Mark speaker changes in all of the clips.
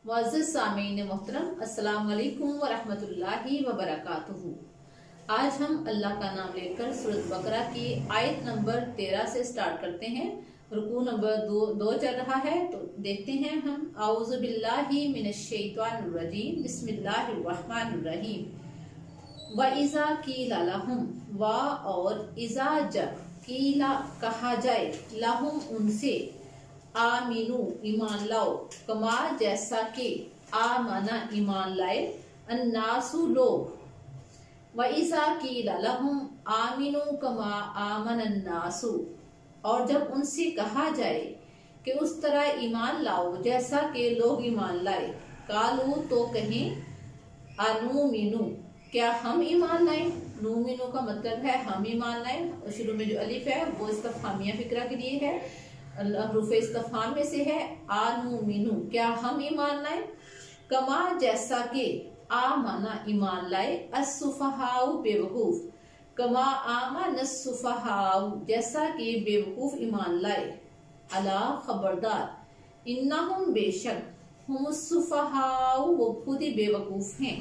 Speaker 1: मुअज़्ज़िज़ सामीन मोहतरम, अस्सलाम वालेकुम व रहमतुल्लाहि व बरकातुहू। आज हम अल्लाह का नाम लेकर सूरत बकरा की आयत नंबर 13 से स्टार्ट करते हैं। रुकू नंबर दो चल रहा है, तो देखते हैं हम। आऊज़ु बिल्लाहि मिनश्शैतानिर रजीम, बिस्मिल्लाहिर रहमानिर रहीम। व इज़ा कीला लहुम, वा और इज़ा जब कीला कहा जाए, लहुम उनसे, आमीनू ईमान लाओ, कमा जैसा कि आमना ईमान लाए, अन्नासु लोग। व इज़ा कीला लहुम आमीनू कमा आमन अन्नासु, और जब उनसे कहा जाए कि उस तरह ईमान लाओ जैसा कि लोग ईमान लाए, कालू तो कहें, अनुमीनू क्या हम ईमान लाए। नूमीनू का मतलब है हम ईमान लाए, और शुरू में जो अलिफ है वो इस्तफहामिया फिक्रा के लिए है, हरूफ इस्तफहाम में से है। आनुमीनू क्या हम ईमान लाए, कमा जैसा कि आमना ईमान लाए, अस्सुफहाउ बेवकूफ, कमा आमन अस्सुफहाउ जैसा कि बेवकूफ ईमान लाए। अला खबरदार, इन्नहुम बेशक, हुमुस्सुफहाउ वो खुद ही बेवकूफ हैं,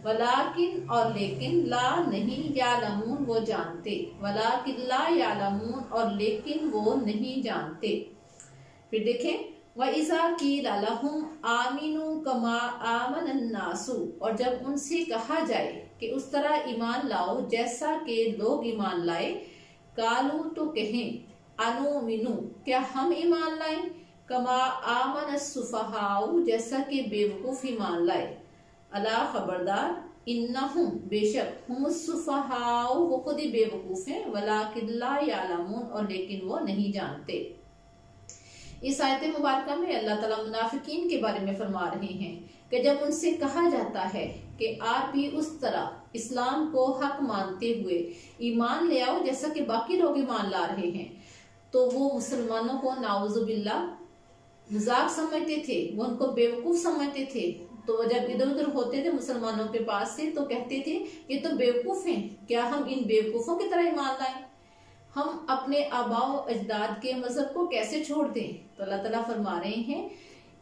Speaker 1: वलाकिन और लेकिन, ला नहीं, यालमून वो जानते, वलाकिन ला यालमून और लेकिन वो नहीं जानते। फिर देखें, व इज़ा कीला लहुम आमीनू कमा आमन अन्नासु, और जब उनसे कहा जाए कि उस तरह ईमान लाओ जैसा कि लोग ईमान लाए, कालू तो कहें, अनुमीनू क्या हम ईमान लाए, कमा आमन अस्सुफहाउ जैसा कि बेवकूफ ईमान लाए। अला खबरदार, इन्नहुम बेशक, हुमुस्सुफहाउ वो खुद ही बेवकूफ हैं, वलाकिन ला यालमून और लेकिन वो नहीं जानते। इस आयत मुबारका में अल्लाह ताला मुनाफिकीन के बारे में फरमा रहे हैं कि जब उनसे कहा जाता है कि आप भी उस तरह इस्लाम को हक मानते हुए ईमान ले आओ जैसा कि बाकी लोग ईमान ला रहे हैं, तो वो मुसलमानों को नाउजुबिल्लाह मजाक समझते थे, वो उनको बेवकूफ समझते थे। तो जब इधर उधर होते थे मुसलमानों के पास से, तो कहते थे ये तो बेवकूफ हैं, क्या हम इन बेवकूफों की तरह ईमान लाएं, हम अपने आबाओ अजदाद के मजहब को कैसे छोड़ दें। तो अल्लाह ताला फरमा रहे हैं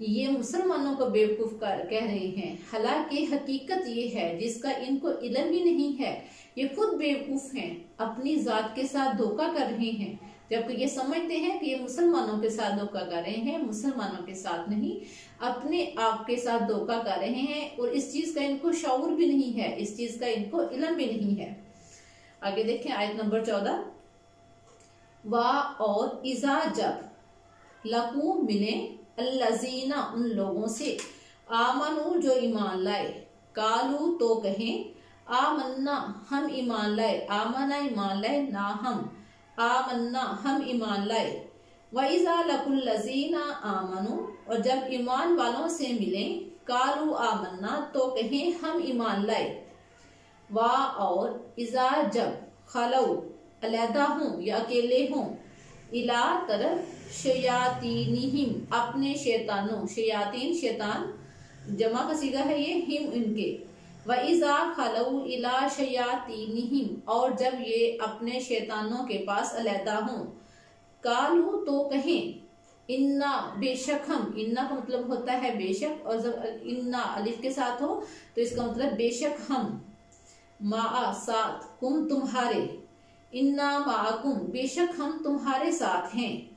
Speaker 1: ये मुसलमानों को बेवकूफ कह रहे हैं, हालांकि हकीकत ये है जिसका इनको इल्म ही नहीं है, ये खुद बेवकूफ हैं, अपनी जात के साथ धोखा कर रहे हैं, जबकि ये समझते हैं कि ये मुसलमानों के साथ धोखा कर रहे हैं, मुसलमानों के साथ नहीं, अपने आप के साथ धोखा कर रहे हैं, और इस चीज का इनको शऊर भी नहीं है, इस चीज का इनको इल्म भी नहीं है। आगे देखें आयत नंबर 14। वा और इज़ा जब लकू मिले, अल्लज़ीना उन लोगों से, आमनू जो ईमान लाए, कालू तो कहें, आमन्ना हम ईमान लाए, आमना ईमान लाए, ना हम, आमन्ना हम ईमान लाए। व इज़ा लकुल्लज़ीना आमनू और जब ईमान वालों से मिले, कालू आमन्ना तो कहें हम ईमान लाए। वा और इज़ा जब खलऊ अलहदा हों या अकेले हों, इला तरफ, शयातीनिहिम अपने शैतानों, शयातीन शैतान जमा का सीगा है ये, हिम इनके। व इज़ा खलऊ इला शयातीनिहिम और जब ये अपने शैतानों के पास अलहदा हों, कालू तो कहें, इन्ना बेशक हम, इन्ना का मतलब होता है बेशक, और जब इन्ना अलिफ के साथ हो तो इसका मतलब बेशक हम, मा साथ, कुम तुम्हारे, इन्ना माकुम बेशक हम तुम्हारे साथ हैं,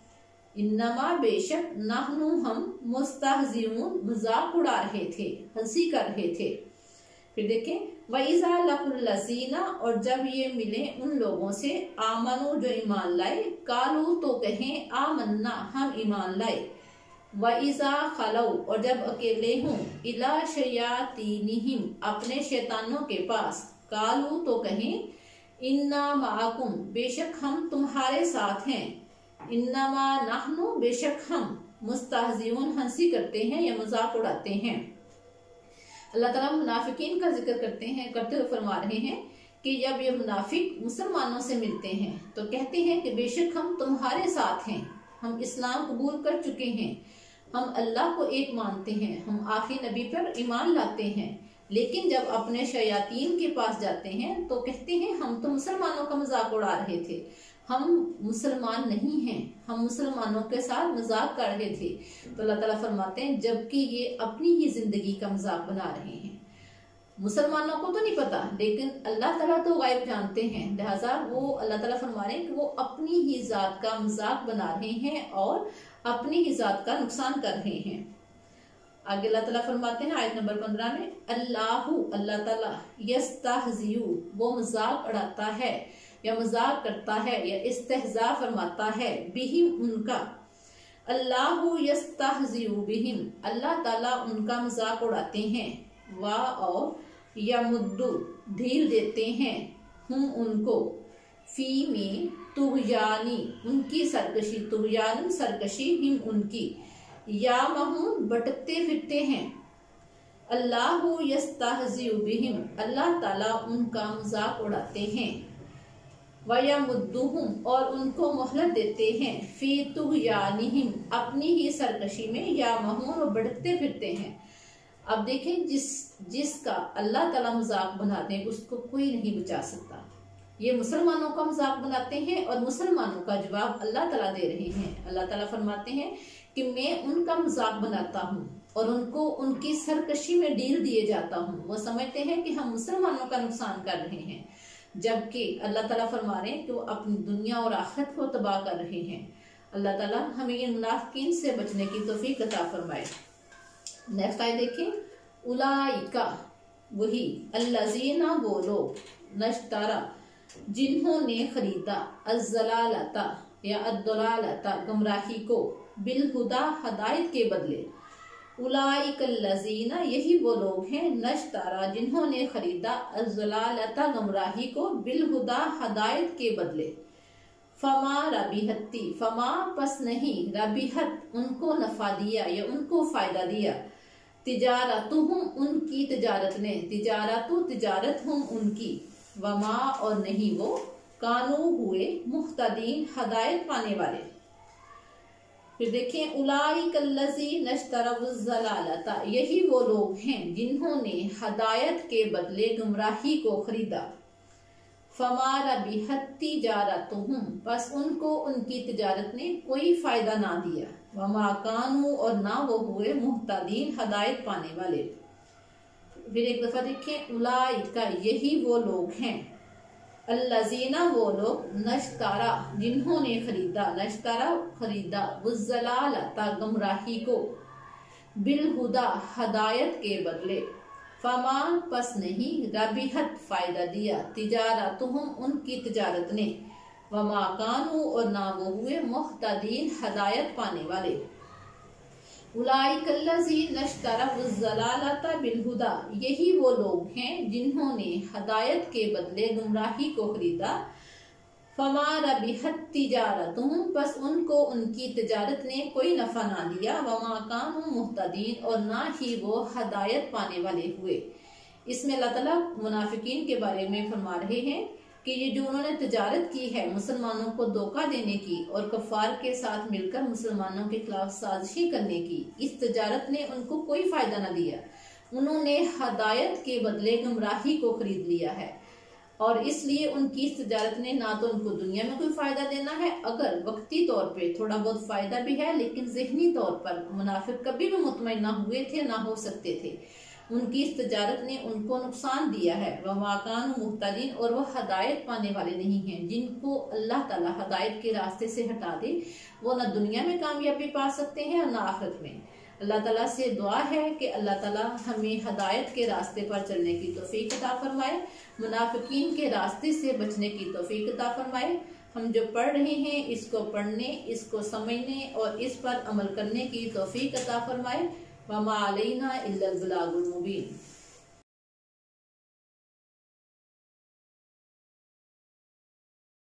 Speaker 1: इन्नमा बेशक, नहनु हम, मुस्तहज़िऊन मजाक उड़ा रहे थे, हंसी कर रहे थे। फिर देखें, व इज़ा लकुल्लज़ीना और जब ये मिले उन लोगों से, आमनू जो ईमान लाए, कालू तो कहें, आमन्ना हम ईमान लाए। व इज़ा खलऊ और जब अकेले हों, इला शयातीनिहिम अपने शैतानों के पास, कालू तो कहें, इन्ना माकुम बेशक हम तुम्हारे साथ हैं, इन्नमा नहनु बेशक हम, मुस्तहज़िऊन हंसी करते हैं या मजाक उड़ाते हैं। अल्लाह ताला मुनाफिकीन का जिक्र करते हुए फरमा रहे हैं कि जब ये मुनाफिक मुसलमानों से मिलते हैं तो कहते हैं कि बेशक हम तुम्हारे साथ हैं, हम इस्लाम कबूल कर चुके हैं, हम अल्लाह को एक मानते हैं, हम आखिरी नबी पर ईमान लाते हैं, लेकिन जब अपने शयातीन के पास जाते हैं तो कहते हैं हम तो मुसलमानों का मजाक उड़ा रहे थे, हम मुसलमान नहीं हैं, हम मुसलमानों के साथ मजाक कर रहे थे। तो अल्लाह ताला फरमाते हैं जबकि ये अपनी ही जिंदगी का मजाक बना रहे हैं। मुसलमानों को तो नहीं पता, लेकिन अल्लाह ताला तो गायब जानते हैं, लिहाजा वो अल्लाह ताला फरमा रहे हैं कि वो अपनी ही जात का मजाक बना रहे हैं और अपनी ही जात का नुकसान कर रहे हैं। आगे अल्लाह ताला फरमाते हैं आयत नंबर 15 में, अल्लाह ताला यस्तहज़ियु, वो मजाक उड़ाता है या मजाक करता है या इस्तेहजा फरमाता है, बिहिम, उनका। अल्लाहु यस्तहज़ियु बिहिम, अल्लाह ताला उनका मजाक उड़ाते हैं। वाह और यमुद्दु, ढील देते हैं, हम उनको, फी में तुग़यानी, उनकी सरकशी, तुग़यान सरकशी, हिम उनकी, या महून, भटकते फिरते हैं। अल्लाहु यस्तहज़ियु बिहिम, अल्लाह ताला उनका मजाक उड़ाते हैं। वयमुद्दुहुम, और उनको मोहलत देते हैं, फी तुग़यानिहिम, अपनी ही सरकशी में, या महून, और भटकते फिरते हैं। अब देखें, जिसका अल्लाह ताला मजाक बनाते हैं उसको कोई नहीं बचा सकता। ये मुसलमानों का मजाक बनाते हैं और मुसलमानों का जवाब अल्लाह ताला दे रहे हैं। अल्लाह ताला फरमाते हैं कि मैं उनका मजाक बनाता हूँ और उनको उनकी सरकशी में ढील दिए जाता हूँ। वो समझते हैं कि हम मुसलमानों का नुकसान कर रहे हैं, जबकि अल्लाह ताला फरमा रहे हैं कि वो अपनी दुनिया और आखिरत को तबाह कर रहे हैं। अल्लाह ताला हमें इन मुनाफिकीन से बचने की तौफीक अता फरमाए। नेक्स्ट आयत देखें, उलाइका, वही, अल्लज़ीना, वो लोग, नश्तरा, जिन्होंने खरीदा, अज़्ज़लालता या अद्दलालता, गुमराही को, बिलहुदा, हदायत के बदले। उलाइकल्लज़ीना, यही वो लोग हैं, नश्तरा, जिन्होंने खरीदा, अज़्ज़लालता, गुमराही को, बिलहुदा, हदायत के बदले। फमा रबिहती, फमा, पस नहीं, रबिहत, उनको नफा दिया या उनको फायदा दिया, तिजारतुहुम, उनकी तिजारत ने, तिजारतु, तिजारत, हुम, उनकी, वमा, और नहीं वो, कानू, हुए, मुहतदीन, हदायत पाने वाले। फिर देखें, उलाइकल्लज़ी नश्तरवुज़्ज़लालता, यही वो लोग हैं जिन्होंने हदायत के बदले गुमराही को खरीदा। फमा रबिहत तिजारतुहुम, बस उनको उनकी तिजारत ने कोई फायदा ना दिया। वमा कानू, और ना वो हुए, मुहतदीन, हदायत पाने वाले। फिर एक दफा देखें, उलाइका, यही वो लोग हैं, अल्लज़ीना, वो लोग, नश्तरा, जिन्होंने खरीदा, नश्तरा, खरीदा, वुज़्ज़लालता, गुमराही को, बिलहुदा, हदायत के बदले। फमा, पस नहीं, रबिहत, फायदा दिया, तिजारतुहुम, उनकी तिजारत ने, वमा कानू, और ना वो हुए, मुहतदीन, हदायत पाने वाले। उलाइकल्लज़ी नश्तरवुज़्ज़लालता बिलहुदा, यही वो लोग हैं जिन्होंने हदायत के बदले गुमराही को खरीदा। फमा रबिहत तिजारतुहुम, बस उनको उनकी तिजारत ने कोई नफा ना दिया। वमा कानू मुहतदीन, और ना ही वो हदायत पाने वाले हुए। इसमें अल्लाह ताला मुनाफिकीन के बारे में फरमा रहे हैं कि ये जो उन्होंने तिजारत की है मुसलमानों को धोखा देने की और कफार के साथ मिलकर मुसलमानों के खिलाफ साजिशी करने की, इस तिजारत ने उनको कोई फायदा न दिया। उन्होंने हदायत के बदले गुमराही को खरीद लिया है और इसलिए उनकी इस तिजारत ने ना तो उनको दुनिया में कोई फायदा देना है, अगर वक्ती तौर पे थोड़ा बहुत फायदा भी है, लेकिन जहनी तौर पर मुनाफिक कभी भी मुतमईन ना हुए थे, ना हो सकते थे। उनकी इस तिजारत ने उनको नुकसान दिया है। वह वाकान मुहतदीन, और वह हदायत पाने वाले नहीं हैं। जिनको अल्लाह ताला हदायत के रास्ते से हटा दे वो न दुनिया में कामयाबी पा सकते हैं और न आखिरत में। अल्लाह ताला से दुआ है कि अल्लाह ताला हमें हदायत के रास्ते पर चलने की तौफीक अता फरमाए, मुनाफिकीन के रास्ते से बचने की तौफीक अता फरमाए। हम जो पढ़ रहे हैं इसको पढ़ने, इसको समझने और इस पर अमल करने की तौफीक अता फरमाए। वमा अलैना इल्लल बलागुल मुबीन।